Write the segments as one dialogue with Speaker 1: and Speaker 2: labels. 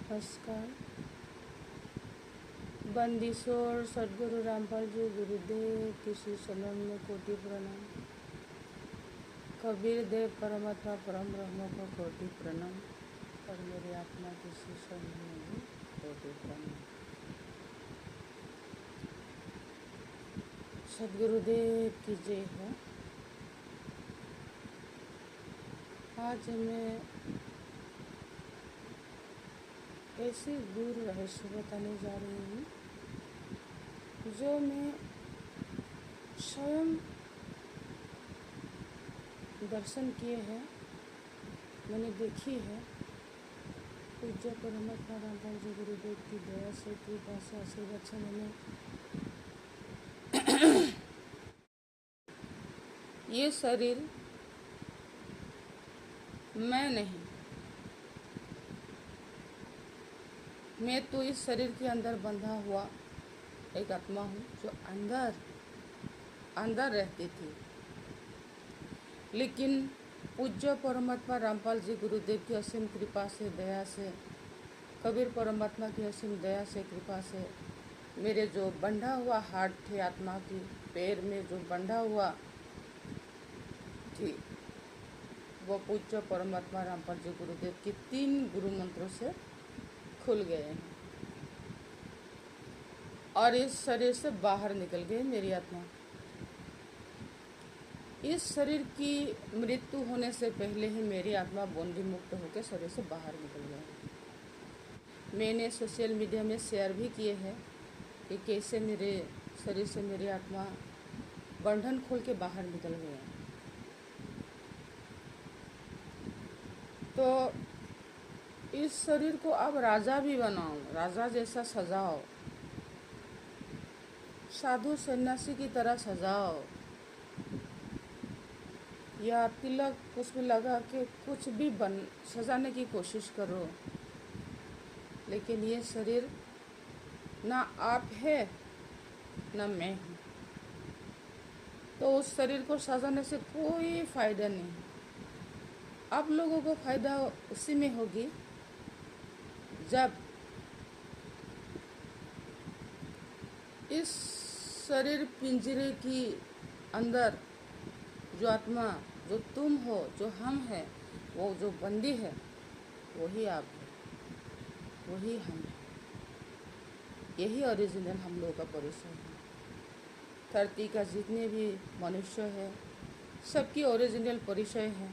Speaker 1: नमस्कार। बंदीशोर सदगुरु रामपाल जी गुरुदेव की श्री शरण में कोटि प्रणाम। कबीर देव परमात्मा परम ब्रह्म को कोटि प्रणाम और मेरी आत्मा की श्री शरण में भी कोटि प्रणाम। सदगुरुदेव की जय हो। आज मैं ऐसे गुरु रहस्य बताने जा रही हूँ जो मैं स्वयं दर्शन किए हैं, मैंने देखी है। पूज्य परमात्मा रामपाल जी गुरुदेव की दया से, कृपा से, आशीर्वाद से मैंने ये शरीर मैं नहीं, मैं तो इस शरीर के अंदर बंधा हुआ एक आत्मा हूँ जो अंदर रहती थी। लेकिन पूज्य परमात्मा रामपाल जी गुरुदेव की असीम कृपा से, दया से, कबीर परमात्मा की असीम दया से, कृपा से मेरे जो बंधा हुआ हार्ट थे आत्मा की, पैर में जो बंधा हुआ थी, वो पूज्य परमात्मा रामपाल जी गुरुदेव की 3 गुरु मंत्रों से खुल गए हैं और इस शरीर से बाहर निकल गई मेरी आत्मा। इस शरीर की मृत्यु होने से पहले ही मेरी आत्मा बंदी मुक्त होकर शरीर से बाहर निकल गई। मैंने सोशल मीडिया में शेयर भी किए हैं कि कैसे मेरे शरीर से मेरी आत्मा बंधन खोल के बाहर निकल गया। तो इस शरीर को अब राजा भी बनाओ, राजा जैसा सजाओ, साधु सन्यासी की तरह सजाओ, या तिलक पुष्प लगा के कुछ भी सजाने की कोशिश करो, लेकिन ये शरीर ना आप है ना मैं हूँ। तो उस शरीर को सजाने से कोई फायदा नहीं। आप लोगों को फायदा उसी में होगी जब इस शरीर पिंजरे की अंदर जो आत्मा, जो तुम हो, जो हम हैं, वो जो बंदी है, वही आप है, वही हम है। यही ओरिजिनल हम लोगों का परिचय है। धरती का जितने भी मनुष्य है, सबकी ओरिजिनल परिचय है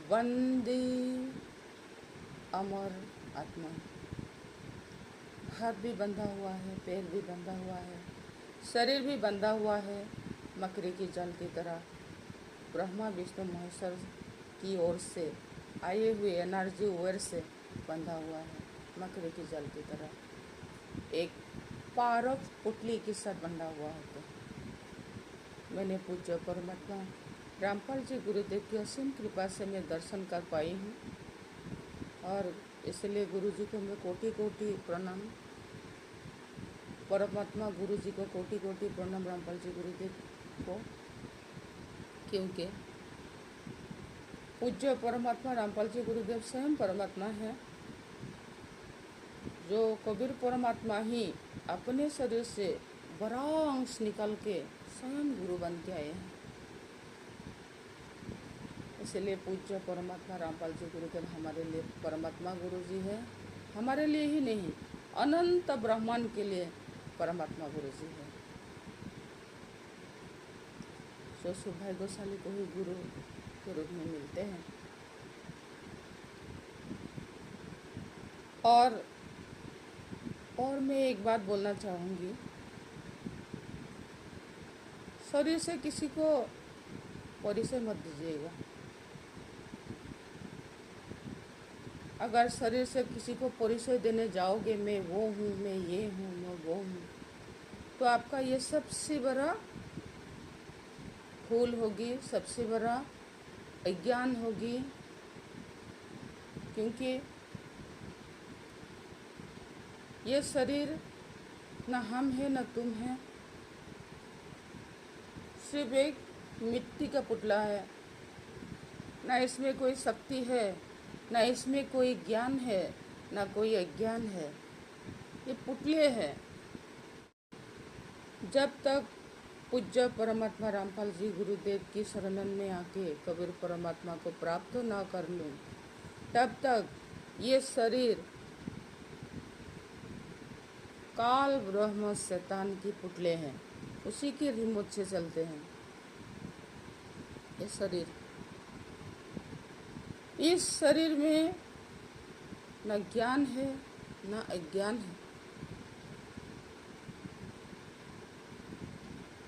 Speaker 1: बंदी अमर आत्मा। हाथ भी बंधा हुआ है, पैर भी बंधा हुआ है, शरीर भी बंधा हुआ है, मकड़ी की जाल की तरह। ब्रह्मा विष्णु महेश्वर की ओर से आए हुए एनर्जी वेयर से बंधा हुआ है, मकड़ी की जाल की तरह। एक पारक पुतली के साथ बंधा हुआ होता है। मैंने पूज्य परमात्मा रामपाल जी गुरुदेव की असीम कृपा से मैं दर्शन कर पाई हूँ और इसलिए गुरु जी को मैं कोटि कोटि प्रणाम, परमात्मा गुरु जी को कोटि कोटि प्रणाम, रामपाल जी गुरुदेव को, क्योंकि पूज्य परमात्मा रामपाल जी गुरुदेव स्वयं परमात्मा है, जो कबीर परमात्मा ही अपने शरीर से बड़ा अंश निकाल के स्वयं गुरु बन के आए हैं। इसलिए पूज्य परमात्मा रामपाल जी गुरुदेव हमारे लिए परमात्मा गुरु जी है। हमारे लिए ही नहीं, अनंत ब्रह्मांड के लिए परमात्मा गुरु जी है। जो सौभाग्यशाली को ही गुरु के रूप में मिलते हैं। और मैं एक बात बोलना चाहूँगी, शरीर से किसी को परिचय मत दीजिएगा। अगर शरीर से किसी को परिचय देने जाओगे, मैं वो हूँ, मैं ये हूँ, मैं वो हूँ, तो आपका ये सबसे बड़ा भूल होगी, सबसे बड़ा अज्ञान होगी। क्योंकि ये शरीर न हम है न तुम है, सिर्फ एक मिट्टी का पुतला है। न इसमें कोई शक्ति है, न इसमें कोई ज्ञान है, ना कोई अज्ञान है, ये पुतले हैं। जब तक पूज्य परमात्मा रामपाल जी गुरुदेव की शरण में आके कबीर परमात्मा को प्राप्त ना कर लूं, तब तक ये शरीर काल ब्रह्म शैतान की पुतले हैं, उसी के रिमोट से चलते हैं ये शरीर। इस शरीर में न ज्ञान है न अज्ञान है।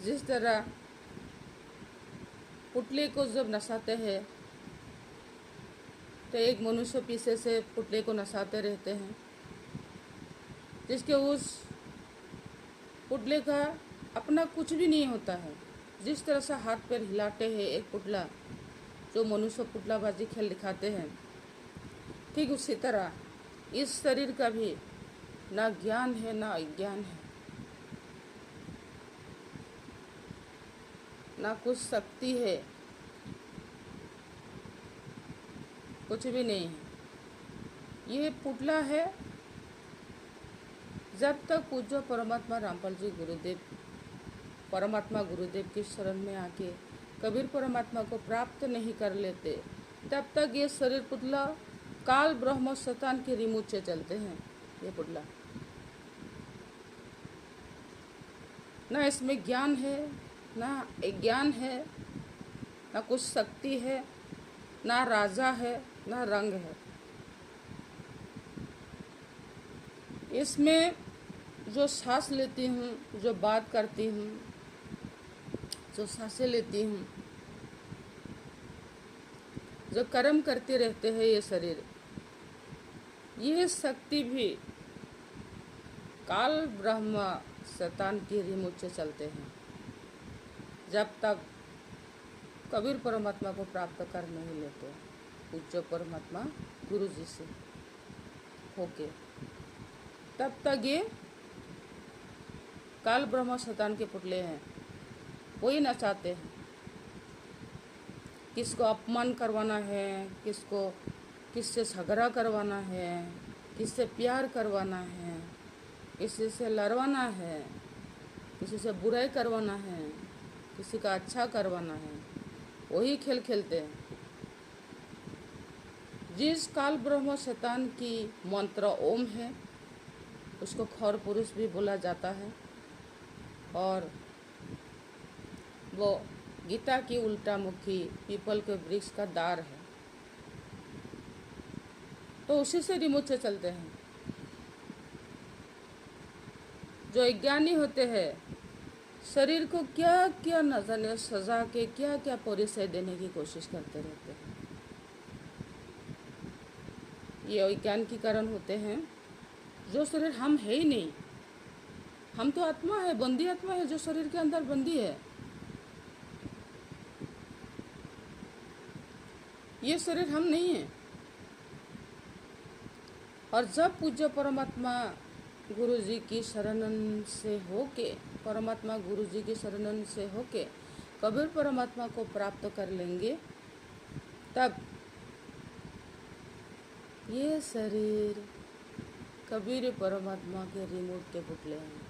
Speaker 1: जिस तरह पुतले को जब नसाते हैं तो एक मनुष्य पीछे से पुतले को नसाते रहते हैं, जिसके उस पुतले का अपना कुछ भी नहीं होता है। जिस तरह से हाथ पैर हिलाते हैं एक पुतला, जो मनुष्य पुतलाबाजी खेल दिखाते हैं, ठीक उसी तरह इस शरीर का भी ना ज्ञान है ना अज्ञान है, ना कुछ शक्ति है, कुछ भी नहीं है। ये पुतला है। जब तक पूज्य परमात्मा रामपाल जी गुरुदेव परमात्मा गुरुदेव की शरण में आके कबीर परमात्मा को प्राप्त नहीं कर लेते, तब तक ये शरीर पुतला काल ब्रह्म शैतान के रिमोट से चलते हैं। ये पुतला ना इसमें ज्ञान है ना अज्ञान है, ना कुछ शक्ति है, ना राजा है ना रंग है। इसमें जो सांस लेती हूँ, जो बात करती हूँ, जो सांसें लेती हूँ, जो कर्म करते रहते हैं ये शरीर, ये शक्ति भी काल ब्रह्म शैतान की रिमोट से चलते हैं। जब तक कबीर परमात्मा को प्राप्त कर नहीं लेते पूज्य परमात्मा गुरु जी से होके, तब तक ये काल ब्रह्म शैतान के पुतले हैं। वही नचाते हैं, किसको अपमान करवाना है, किससे झगड़ा करवाना है, किससे प्यार करवाना है, किसी से लड़वाना है, किसी से बुराई करवाना है, किसी का अच्छा करवाना है, वही खेल खेलते हैं। जिस काल ब्रह्म शैतान की मंत्र ओम है, उसको खौर पुरुष भी बोला जाता है, और वो गीता की उल्टा मुखी पीपल के वृक्ष का दार है। तो उसी से रिमोट से चलते हैं। जो अज्ञानी होते हैं, शरीर को क्या क्या न जाने सजा के क्या क्या परिचय देने की कोशिश करते रहते हैं। ये अज्ञान के कारण होते हैं। जो शरीर हम है ही नहीं, हम तो आत्मा है, बंदी आत्मा है, जो शरीर के अंदर बंदी है। ये शरीर हम नहीं है। और जब पूज्य परमात्मा गुरु जी की शरण से होके, परमात्मा गुरु जी की शरण से होके कबीर परमात्मा को प्राप्त कर लेंगे, तब ये शरीर कबीर परमात्मा के रिमोट के पुतले हैं।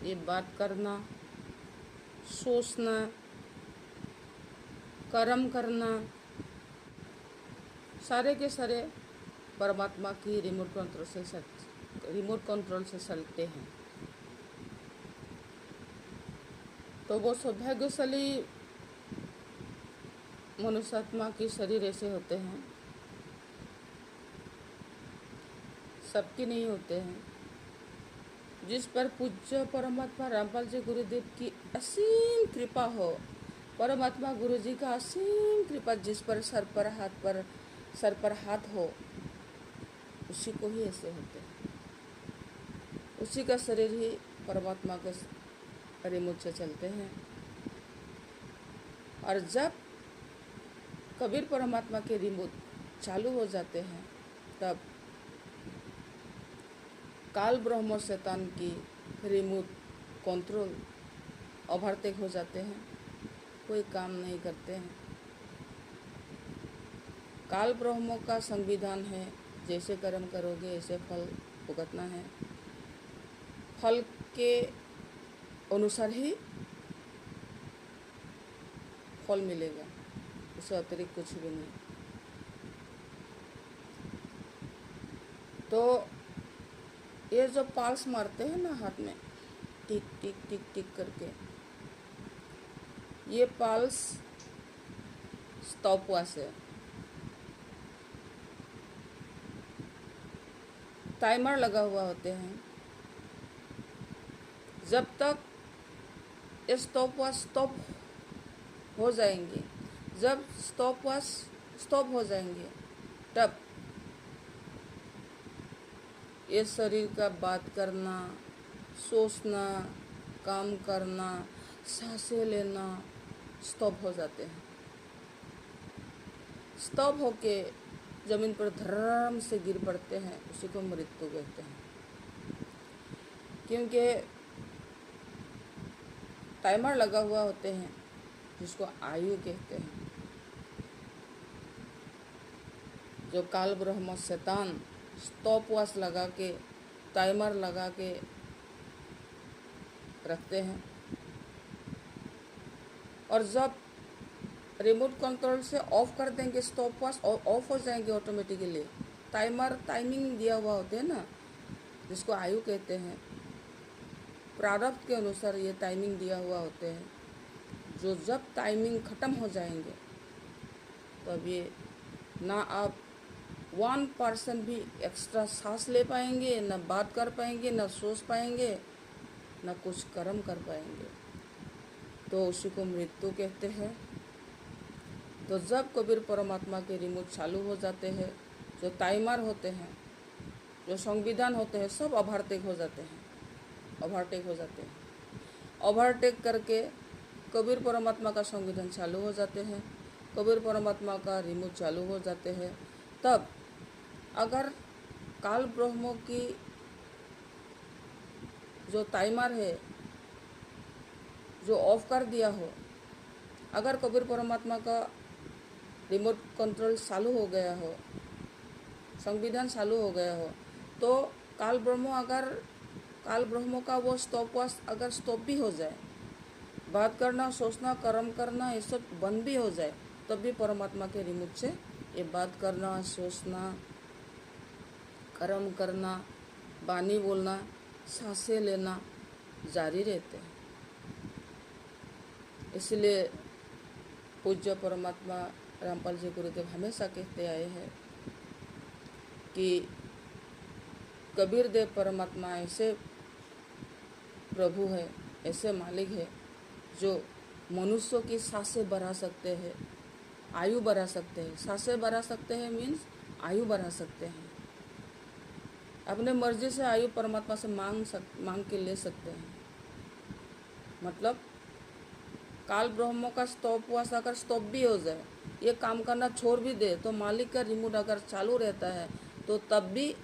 Speaker 1: ये बात करना, सोचना, कर्म करना, सारे के सारे परमात्मा की रिमोट कंट्रोल से चलते हैं। तो वो सौभाग्यशाली मनुष्यात्मा के शरीर ऐसे होते हैं, सबके नहीं होते हैं। जिस पर पूज्य परमात्मा रामपाल जी गुरुदेव की असीम कृपा हो, परमात्मा गुरु जी का असीम कृपा जिस पर सर पर हाथ हो, उसी को ही ऐसे होते हैं। उसी का शरीर ही परमात्मा के रिमोट से चलते हैं। और जब कबीर परमात्मा के रिमोट चालू हो जाते हैं, तब काल ब्रह्म शैतान की रिमोट कंट्रोल ओवरटेक हो जाते हैं, कोई काम नहीं करते हैं। काल ब्रह्म का संविधान है जैसे कर्म करोगे ऐसे फल भुगतना है। फल के अनुसार ही फल मिलेगा, उससे अतिरिक्त कुछ भी नहीं। तो ये जो पल्स मारते हैं ना हाथ में, टिक टिक टिक टिक करके, ये पल्स स्टॉपवॉच है। टाइमर लगा हुआ होते हैं। जब तक ये स्टॉपवॉच स्टॉप हो जाएंगे, जब स्टॉपवॉच स्टॉप हो जाएंगे, तब ये शरीर का बात करना, सोचना, काम करना, सांसें लेना स्टॉप हो जाते हैं। स्टॉप होके जमीन पर धर्राम से गिर पड़ते हैं, उसी को मृत्यु कहते हैं। क्योंकि टाइमर लगा हुआ होते हैं, जिसको आयु कहते हैं। जो काल ब्रह्म शैतान स्टॉप वॉच लगा के, टाइमर लगा के रखते हैं, और जब रिमोट कंट्रोल से ऑफ कर देंगे स्टॉप वॉच, और ऑफ हो जाएंगे ऑटोमेटिकली। टाइमर टाइमिंग दिया हुआ होते हैं ना, जिसको आयु कहते हैं। प्रारब्ध के अनुसार ये टाइमिंग दिया हुआ होते हैं, जो जब टाइमिंग ख़त्म हो जाएंगे तब ये ना आप 1% भी एक्स्ट्रा सांस ले पाएंगे, ना बात कर पाएंगे, ना सोच पाएंगे, ना कुछ कर्म कर पाएंगे। तो उसी को मृत्यु कहते हैं। तो जब कबीर परमात्मा के रिमोट चालू हो जाते हैं, जो टाइमर होते हैं, जो संविधान होते हैं, सब ओवरटेक हो जाते हैं, ओवरटेक हो जाते हैं। ओवरटेक करके कबीर परमात्मा का संविधान चालू हो जाते हैं, कबीर परमात्मा का रिमोट चालू हो जाते हैं। तब अगर काल ब्रह्म की जो टाइमर है, जो ऑफ कर दिया हो, अगर कबीर परमात्मा का रिमोट कंट्रोल चालू हो गया हो, संविधान चालू हो गया हो, तो काल ब्रह्म का वो स्टॉप वॉच अगर स्टॉप भी हो जाए, बात करना, सोचना, कर्म करना, ये सब बंद भी हो जाए, तब भी परमात्मा के रिमोट से ये बात करना, सोचना, कर्म करना, वाणी बोलना, सांसें लेना जारी रहते हैं। इसलिए पूज्य परमात्मा रामपाल जी गुरुदेव हमेशा कहते आए हैं कि कबीर देव परमात्मा ऐसे प्रभु है, ऐसे मालिक है, जो मनुष्यों की सांसें बढ़ा सकते हैं, आयु बढ़ा सकते हैं। सांसें बढ़ा सकते हैं मीन्स आयु बढ़ा सकते हैं। अपने मर्जी से आयु परमात्मा से मांग के ले सकते हैं। मतलब काल ब्रह्म का स्टॉप वॉच अगर स्टॉप भी हो जाए, ये काम करना छोड़ भी दे, तो मालिक का रिमोट अगर चालू रहता है, तो तब भी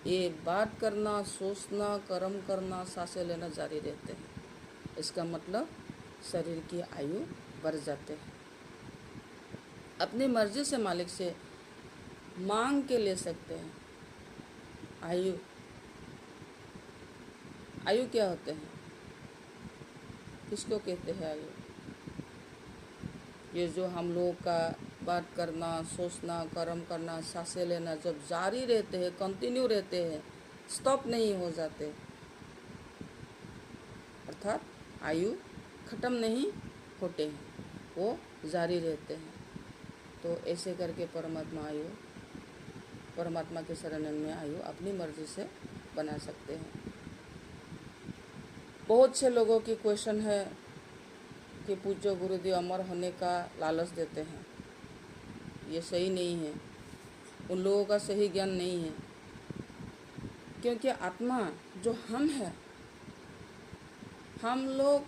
Speaker 1: ये बात करना, सोचना, कर्म करना, सांसें लेना जारी रहते हैं। इसका मतलब शरीर की आयु बढ़ जाते हैं। अपनी मर्जी से मालिक से मांग के ले सकते हैं। आयु क्या होते हैं, किसको कहते हैं आयु? ये जो हम लोगों का बात करना, सोचना, कर्म करना, सांसें लेना जब जारी रहते हैं, कंटिन्यू रहते हैं, स्टॉप नहीं हो जाते, अर्थात आयु ख़त्म नहीं होते हैं, वो जारी रहते हैं। तो ऐसे करके परमात्मा के शरण में आयु अपनी मर्जी से बना सकते हैं। बहुत से लोगों की क्वेश्चन है कि पूज्य गुरुदेव अमर होने का लालच देते हैं। ये सही नहीं है, उन लोगों का सही ज्ञान नहीं है। क्योंकि आत्मा जो हम है, हम लोग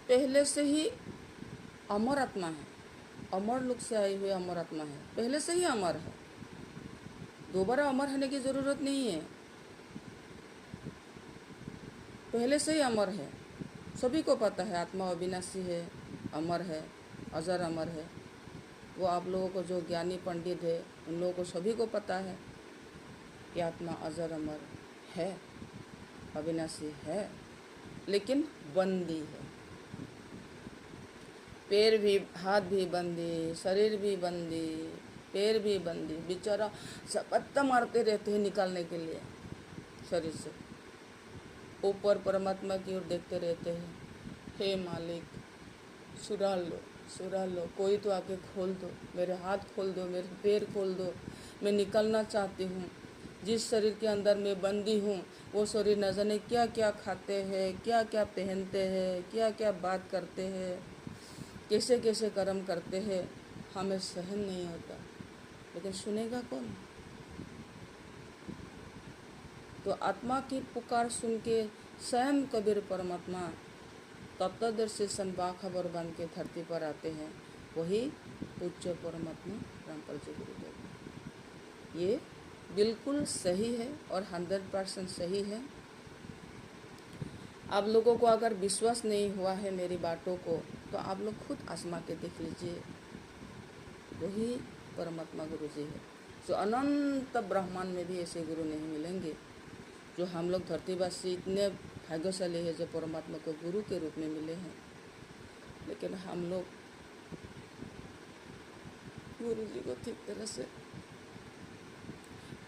Speaker 1: पहले से ही अमर आत्मा है, अमर लोक से आए हुए अमर आत्मा है, पहले से ही अमर है। दोबारा अमर होने की ज़रूरत नहीं है, पहले से ही अमर है। सभी को पता है आत्मा अविनाशी है, अमर है, अजर अमर है। वो आप लोगों को जो ज्ञानी पंडित है, उन लोगों को सभी को पता है कि आत्मा अजर अमर है, अविनाशी है, लेकिन बंदी है। पैर भी, हाथ भी बंदी, शरीर भी बंदी, पैर भी बंदी, बेचारा झपट्टा मारते रहते हैं निकालने के लिए शरीर से। ऊपर परमात्मा की ओर देखते रहते हैं, हे मालिक सुरा लो, सुरा लो, कोई तो आके खोल दो, मेरे हाथ खोल दो, मेरे पैर खोल दो, मैं निकलना चाहती हूँ। जिस शरीर के अंदर मैं बंदी हूँ वो शरीर न जाने क्या क्या खाते हैं, क्या क्या पहनते हैं, क्या क्या बात करते हैं, कैसे कैसे कर्म करते हैं, हमें सहन नहीं होता। लेकिन सुनेगा कौन? तो आत्मा की पुकार सुन के स्वयं कबीर परमात्मा तत्वदर्शी सन बाखबर बन के धरती पर आते हैं, वही पूज्य परमात्मा रामपाल जी गुरुदेव। ये बिल्कुल सही है और 100% सही है। आप लोगों को अगर विश्वास नहीं हुआ है मेरी बातों को, तो आप लोग खुद आजमा के देख लीजिए, वही परमात्मा गुरु जी है। जो अनंत ब्रह्मांड में भी ऐसे गुरु नहीं मिलेंगे। जो हम लोग धरतीवासी इतने भाग्यशाली है जो परमात्मा को गुरु के रूप में मिले हैं, लेकिन हम लोग गुरु जी को ठीक तरह से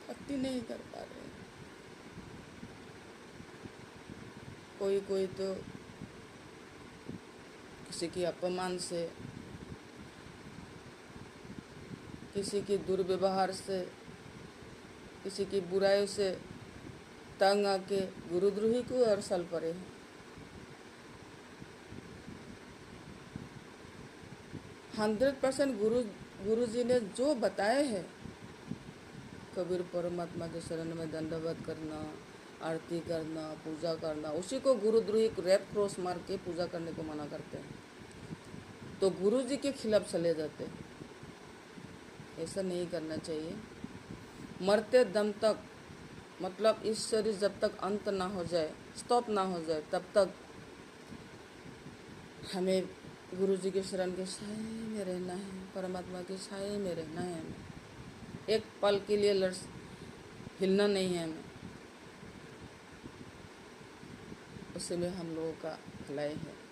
Speaker 1: भक्ति नहीं कर पा रहे हैं। कोई तो किसी की अपमान से, किसी की दुर्व्यवहार से, किसी की बुराई से तंग आके गुरुद्रोही को अरसल पड़े हैं। हंड्रेड परसेंट गुरु जी ने जो बताए हैं, कबीर परमात्मा के शरण में दंडवत करना, आरती करना, पूजा करना, उसी को गुरुद्रोही रेड क्रॉस मार के पूजा करने को मना करते हैं। तो गुरु जी के खिलाफ चले जाते हैं। ऐसा नहीं करना चाहिए। मरते दम तक, मतलब इस शरीर जब तक अंत ना हो जाए, स्टॉप ना हो जाए, तब तक हमें गुरु जी के शरण के साए में रहना है, परमात्मा के साए में रहना है। हमें एक पल के लिए हिलना नहीं है। हमें उसी में हम लोगों का भलाई है।